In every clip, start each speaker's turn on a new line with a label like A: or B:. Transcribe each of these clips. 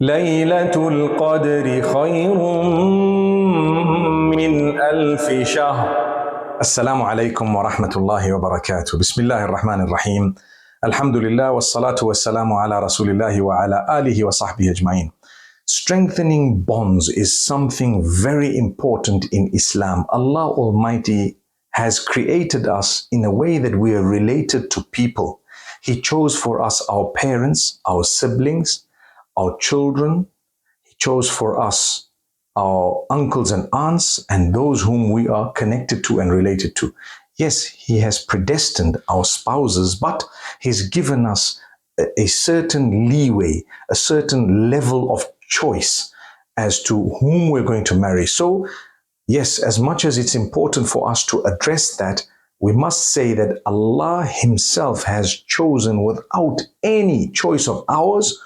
A: ليلة القدر خير من ألف شهر. السلام عليكم ورحمة الله وبركاته. بسم الله الرحمن الرحيم. الحمد لله والصلاة والسلام على رسول الله وعلى آله وصحبه أجمعين. Strengthening bonds is something very important in Islam. Allah Almighty has created us in a way that we are related to people. He chose for us our parents, our siblings, our children. He chose for us our uncles and aunts and those whom we are connected to and related to. Yes, He has predestined our spouses, but He's given us a certain leeway, a certain level of choice as to whom we're going to marry. So, yes, as much as it's important for us to address that, we must say that Allah Himself has chosen without any choice of ours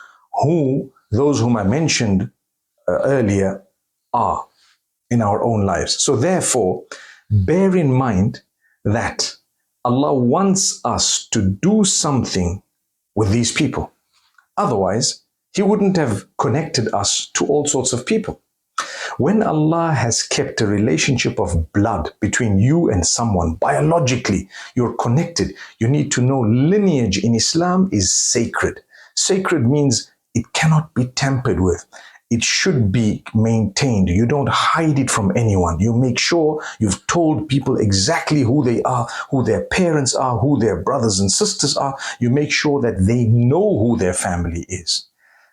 A: who those whom I mentioned earlier are in our own lives. So therefore, bear in mind that Allah wants us to do something with these people. Otherwise, He wouldn't have connected us to all sorts of people. When Allah has kept a relationship of blood between you and someone, biologically, you're connected. You need to know lineage in Islam is sacred. Sacred means it cannot be tampered with. It should be maintained. You don't hide it from anyone. You make sure you've told people exactly who they are, who their parents are, who their brothers and sisters are. You make sure that they know who their family is.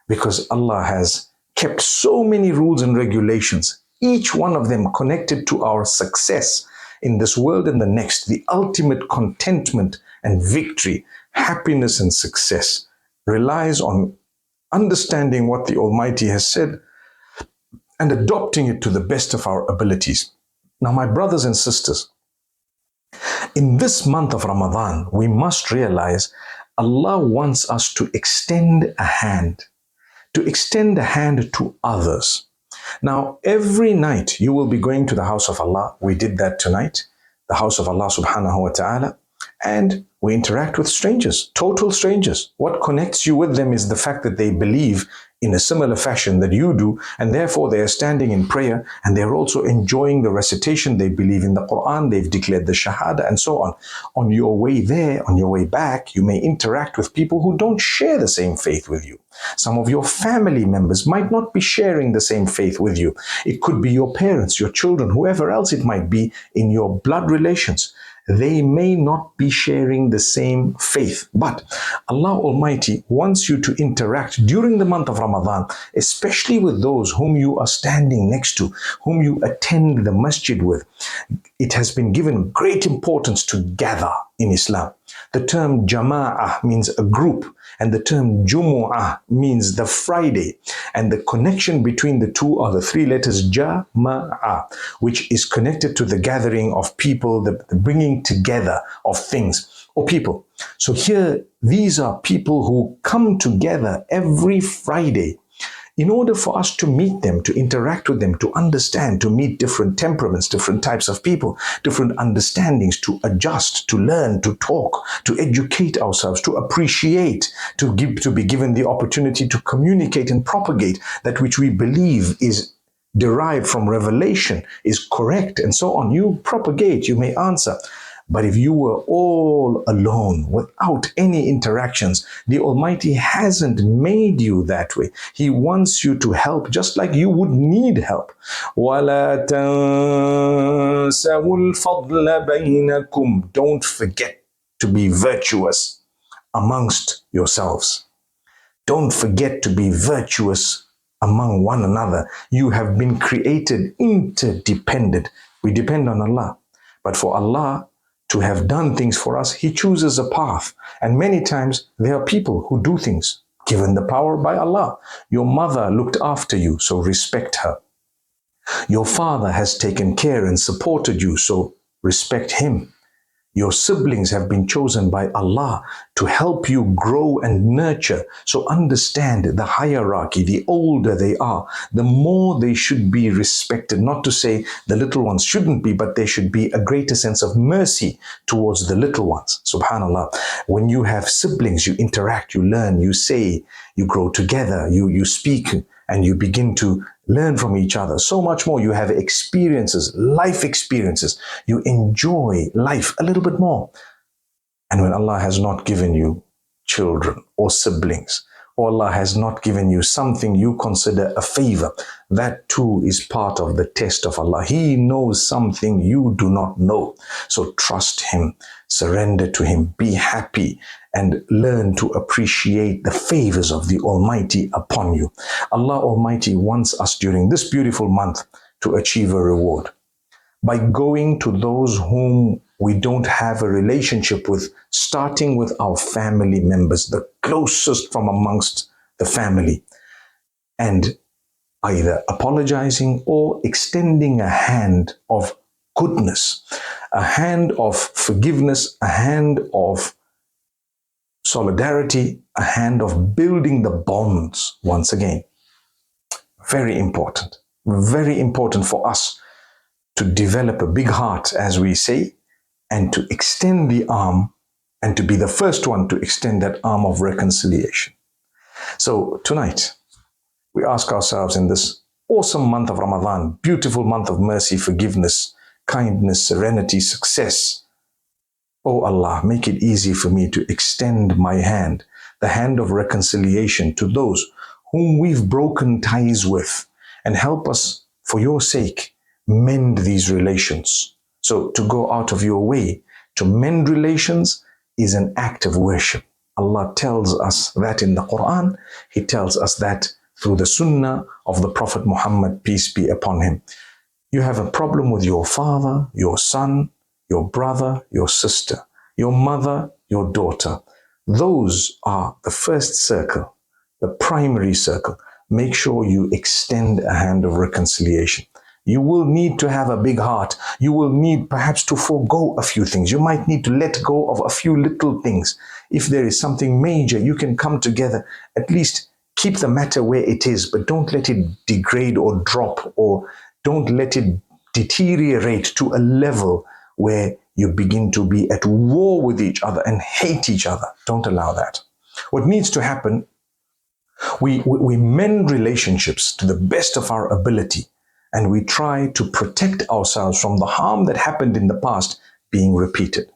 A: Because Allah has kept so many rules and regulations, each one of them connected to our success in this world and the next, the ultimate contentment and victory, happiness and success relies on understanding what the Almighty has said and adopting it to the best of our abilities. Now, my brothers and sisters, in this month of Ramadan, we must realize Allah wants us to extend a hand to others. Now, every night you will be going to the house of Allah. We did that tonight, the house of Allah subhanahu wa ta'ala, and we interact with strangers, total strangers. What connects you with them is the fact that they believe in a similar fashion that you do, and therefore they are standing in prayer and they're also enjoying the recitation. They believe in the Quran, they've declared the Shahada, and so on. On your way there, on your way back, you may interact with people who don't share the same faith with you. Some of your family members might not be sharing the same faith with you. It could be your parents, your children, whoever else it might be in your blood relations. They may not be sharing the same faith, but Allah Almighty wants you to interact during the month of Ramadan, especially with those whom you are standing next to, whom you attend the masjid with. It has been given great importance to gather in Islam. The term jama'ah means a group, and the term jumu'ah means the Friday. And the connection between the two are the three letters jama'ah, which is connected to the gathering of people, the bringing together of things or people. So here, these are people who come together every Friday in order for us to meet them, to interact with them, to understand, to meet different temperaments, different types of people, different understandings, to adjust, to learn, to talk, to educate ourselves, to appreciate, to be given the opportunity to communicate and propagate that which we believe is derived from revelation, is correct, and so on. You propagate, you may answer. But if you were all alone, without any interactions, the Almighty hasn't made you that way. He wants you to help just like you would need help. وَلَا تَنْسَوُا الْفَضْلَ بَيْنَكُمْ. Don't forget to be virtuous amongst yourselves. Don't forget to be virtuous among one another. You have been created interdependent. We depend on Allah. But for Allah to have done things for us, He chooses a path. And many times there are people who do things given the power by Allah. Your mother looked after you, so respect her. Your father has taken care and supported you, so respect him. Your siblings have been chosen by Allah to help you grow and nurture. So understand the hierarchy. The older they are, the more they should be respected. Not to say the little ones shouldn't be, but there should be a greater sense of mercy towards the little ones. Subhanallah. When you have siblings, you interact, you learn, you say, you grow together, you speak, and you begin to learn from each other. So much more. You have experiences, life experiences. You enjoy life a little bit more. And when Allah has not given you children or siblings, or Allah has not given you something you consider a favor, that too is part of the test of Allah. He knows something you do not know. So trust Him, surrender to Him, be happy, and learn to appreciate the favors of the Almighty upon you. Allah Almighty wants us during this beautiful month to achieve a reward by going to those whom we don't have a relationship with, starting with our family members, the closest from amongst the family, and either apologizing or extending a hand of goodness, a hand of forgiveness, a hand of solidarity, a hand of building the bonds once again. Very important for us to develop a big heart, as we say, and to extend the arm, and to be the first one to extend that arm of reconciliation. So tonight, we ask ourselves in this awesome month of Ramadan, beautiful month of mercy, forgiveness, kindness, serenity, success. Oh Allah, make it easy for me to extend my hand, the hand of reconciliation, to those whom we've broken ties with, and help us, for your sake, mend these relations. So to go out of your way to mend relations is an act of worship. Allah tells us that in the Quran. He tells us that through the Sunnah of the Prophet Muhammad, peace be upon him. You have a problem with your father, your son, your brother, your sister, your mother, your daughter. Those are the first circle, the primary circle. Make sure you extend a hand of reconciliation. You will need to have a big heart. You will need perhaps to forego a few things. You might need to let go of a few little things. If there is something major, you can come together. At least keep the matter where it is, but don't let it degrade or drop, or don't let it deteriorate to a level where you begin to be at war with each other and hate each other. Don't allow that. What needs to happen, we mend relationships to the best of our ability, and we try to protect ourselves from the harm that happened in the past being repeated.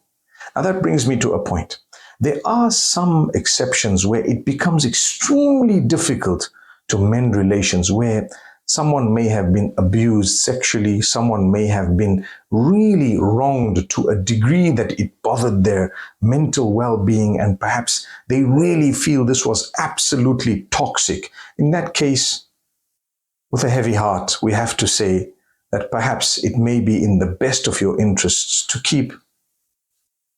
A: Now that brings me to a point. There are some exceptions where it becomes extremely difficult to mend relations, where someone may have been abused sexually, someone may have been really wronged to a degree that it bothered their mental well-being, and perhaps they really feel this was absolutely toxic. In that case, with a heavy heart, we have to say that perhaps it may be in the best of your interests to keep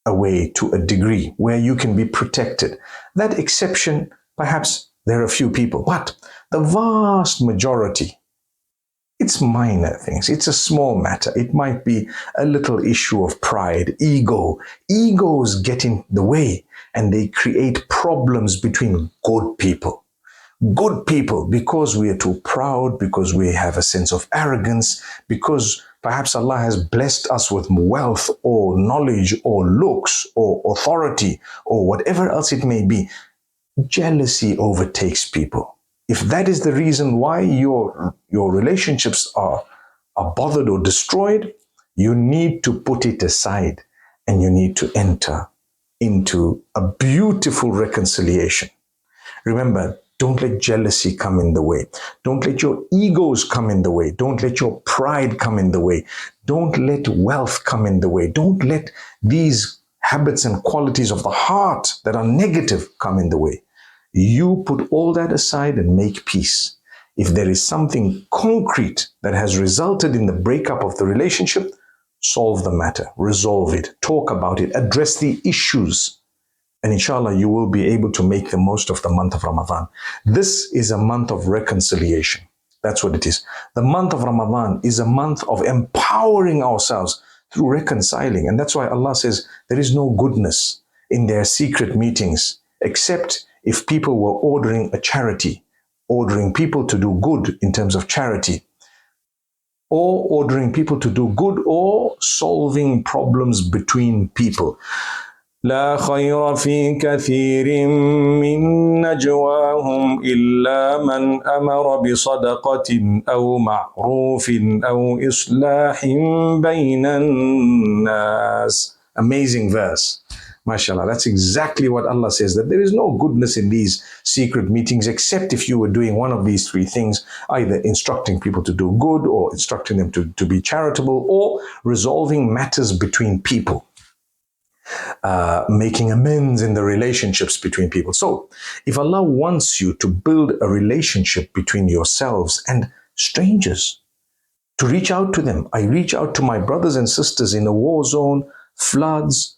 A: away to a degree where you can be protected. That exception, perhaps there are a few people, but the vast majority, it's minor things. It's a small matter. It might be a little issue of pride, ego. Egos get in the way, and they create problems between good people. Good people, because we are too proud, because we have a sense of arrogance, because perhaps Allah has blessed us with wealth or knowledge or looks or authority or whatever else it may be. Jealousy overtakes people. If that is the reason why your relationships are bothered or destroyed, you need to put it aside, and you need to enter into a beautiful reconciliation. Remember, don't let jealousy come in the way. Don't let your egos come in the way. Don't let your pride come in the way. Don't let wealth come in the way. Don't let these habits and qualities of the heart that are negative come in the way. You put all that aside and make peace. If there is something concrete that has resulted in the breakup of the relationship, solve the matter, resolve it, talk about it, address the issues. And inshallah, you will be able to make the most of the month of Ramadan. This is a month of reconciliation. That's what it is. The month of Ramadan is a month of empowering ourselves through reconciling. And that's why Allah says there is no goodness in their secret meetings except if people were ordering a charity, ordering people to do good in terms of charity, or ordering people to do good, or solving problems between people. لا خير في كثير من نجواهم إلا من أمر بصدقة أو معروف أو إصلاح بين الناس. Amazing verse. MashaAllah, that's exactly what Allah says, that there is no goodness in these secret meetings except if you were doing one of these three things, either instructing people to do good, or instructing them to be charitable, or resolving matters between people, making amends in the relationships between people. So, if Allah wants you to build a relationship between yourselves and strangers, to reach out to them. I reach out to my brothers and sisters in a war zone, floods,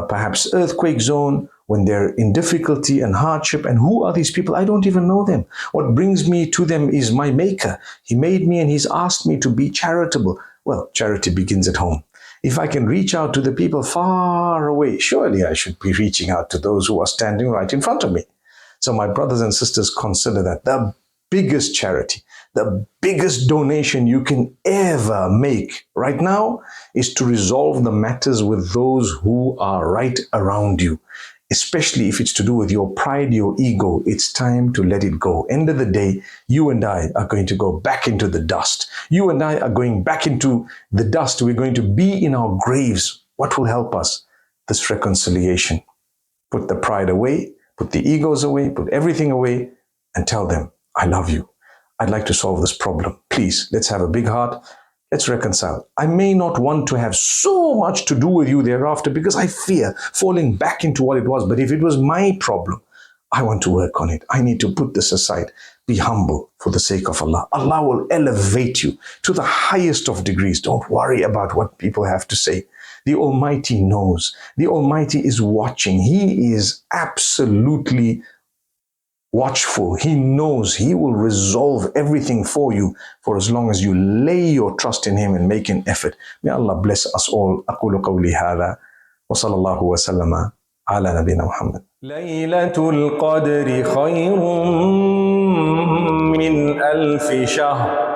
A: perhaps earthquake zone, when they're in difficulty and hardship. And who are these people? I don't even know them. What brings me to them is my Maker. He made me and He's asked me to be charitable. Well, charity begins at home. If I can reach out to the people far away, surely I should be reaching out to those who are standing right in front of me. So my brothers and sisters, consider that the biggest charity, the biggest donation you can ever make right now is to resolve the matters with those who are right around you. Especially if it's to do with your pride, your ego, it's time to let it go. End of the day, you and I are going to go back into the dust. You and I are going back into the dust. We're going to be in our graves. What will help us? This reconciliation. Put the pride away, put the egos away, put everything away, and tell them, I love you. I'd like to solve this problem. Please, let's have a big heart. Let's reconcile. I may not want to have so much to do with you thereafter because I fear falling back into what it was. But if it was my problem, I want to work on it. I need to put this aside. Be humble for the sake of Allah. Allah will elevate you to the highest of degrees. Don't worry about what people have to say. The Almighty knows. The Almighty is watching. He is absolutely watchful. He knows. He will resolve everything for you for as long as you lay your trust in Him and make an effort. May Allah bless us all. أقول قولي هذا وصلى الله وسلم على نبينا محمد. ليلة القدر خير من ألف شهر